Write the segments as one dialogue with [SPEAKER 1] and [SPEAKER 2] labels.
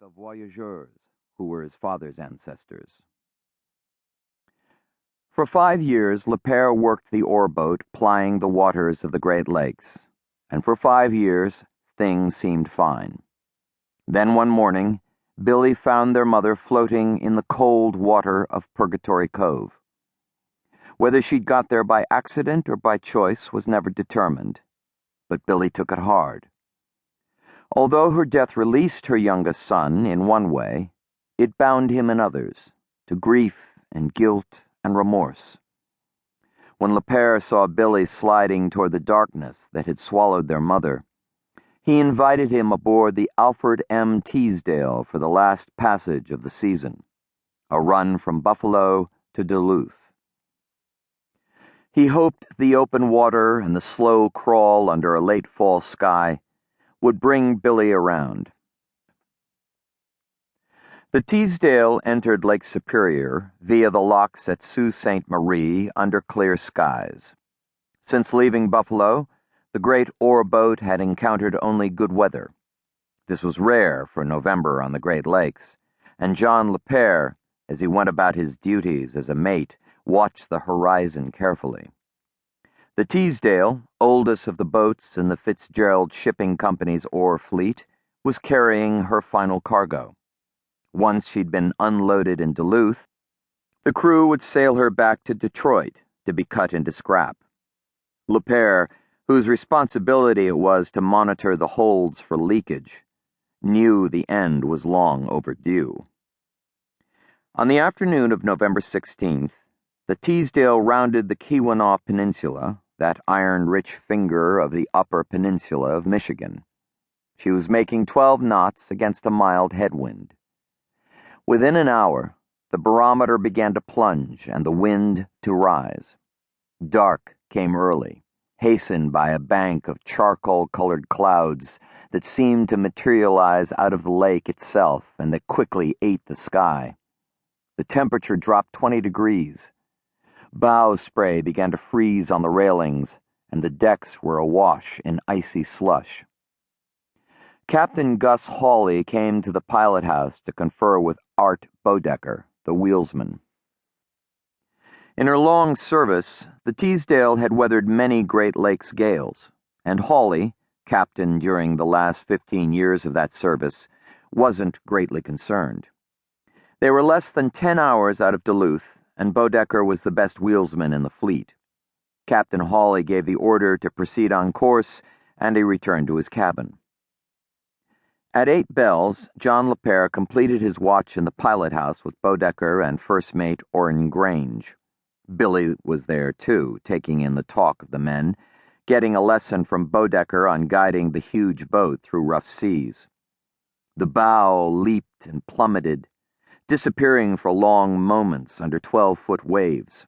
[SPEAKER 1] the voyageurs, who were his father's ancestors. For 5 years, Lepere worked the oarboat plying the waters of the Great Lakes, and for 5 years, things seemed fine. Then one morning, Billy found their mother floating in the cold water of Purgatory Cove. Whether she'd got there by accident or by choice was never determined, but Billy took it hard. Although her death released her youngest son in one way, it bound him in others, to grief and guilt and remorse. When Lepere saw Billy sliding toward the darkness that had swallowed their mother, he invited him aboard the Alfred M. Teasdale for the last passage of the season, a run from Buffalo to Duluth. He hoped the open water and the slow crawl under a late fall sky would bring Billy around. The Teasdale entered Lake Superior via the locks at Sault Ste. Marie under clear skies. Since leaving Buffalo, the great oarboat had encountered only good weather. This was rare for November on the Great Lakes, and John Lepere, as he went about his duties as a mate, watched the horizon carefully. The Teasdale, oldest of the boats in the Fitzgerald Shipping Company's oar fleet, was carrying her final cargo. Once she'd been unloaded in Duluth, the crew would sail her back to Detroit to be cut into scrap. Lepere, whose responsibility it was to monitor the holds for leakage, knew the end was long overdue. On the afternoon of November 16th, the Teasdale rounded the Keweenaw Peninsula, that iron-rich finger of the Upper Peninsula of Michigan. She was making 12 knots against a mild headwind. Within an hour, the barometer began to plunge and the wind to rise. Dark came early, hastened by a bank of charcoal-colored clouds that seemed to materialize out of the lake itself and that quickly ate the sky. The temperature dropped 20 degrees. Bow spray began to freeze on the railings, and the decks were awash in icy slush. Captain Gus Hawley came to the pilot house to confer with Art Bodecker, the wheelsman. In her long service, the Teasdale had weathered many Great Lakes gales, and Hawley, captain during the last 15 years of that service, wasn't greatly concerned. They were less than 10 hours out of Duluth, and Bodecker was the best wheelsman in the fleet. Captain Hawley gave the order to proceed on course, and he returned to his cabin. At 8 bells, John Lepere completed his watch in the pilot house with Bodecker and first mate Orrin Grange. Billy was there, too, taking in the talk of the men, getting a lesson from Bodecker on guiding the huge boat through rough seas. The bow leaped and plummeted, disappearing for long moments under 12-foot waves.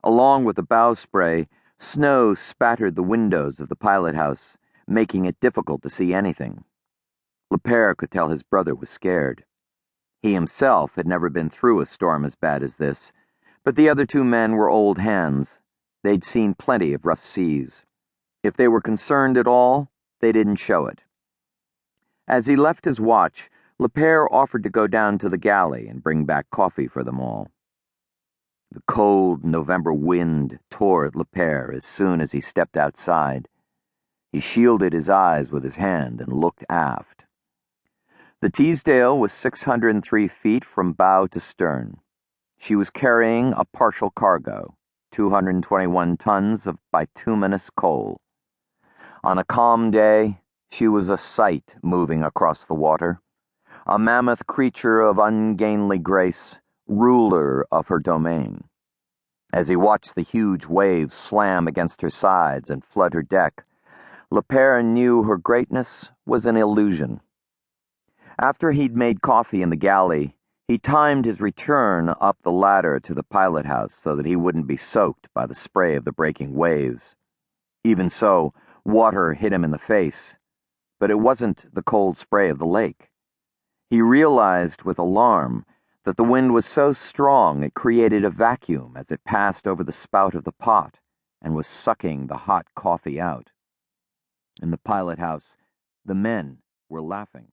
[SPEAKER 1] Along with the bow spray, snow spattered the windows of the pilot house, making it difficult to see anything. Lepere could tell his brother was scared. He himself had never been through a storm as bad as this, but the other 2 men were old hands. They'd seen plenty of rough seas. If they were concerned at all, they didn't show it. As he left his watch, Lepere offered to go down to the galley and bring back coffee for them all. The cold November wind tore at Lepere as soon as he stepped outside. He shielded his eyes with his hand and looked aft. The Teasdale was 603 feet from bow to stern. She was carrying a partial cargo, 221 tons of bituminous coal. On a calm day, she was a sight moving across the water, a mammoth creature of ungainly grace, ruler of her domain. As he watched the huge waves slam against her sides and flood her deck, Lepere knew her greatness was an illusion. After he'd made coffee in the galley, he timed his return up the ladder to the pilot house so that he wouldn't be soaked by the spray of the breaking waves. Even so, water hit him in the face, but it wasn't the cold spray of the lake. He realized with alarm that the wind was so strong it created a vacuum as it passed over the spout of the pot and was sucking the hot coffee out. In the pilot house, the men were laughing.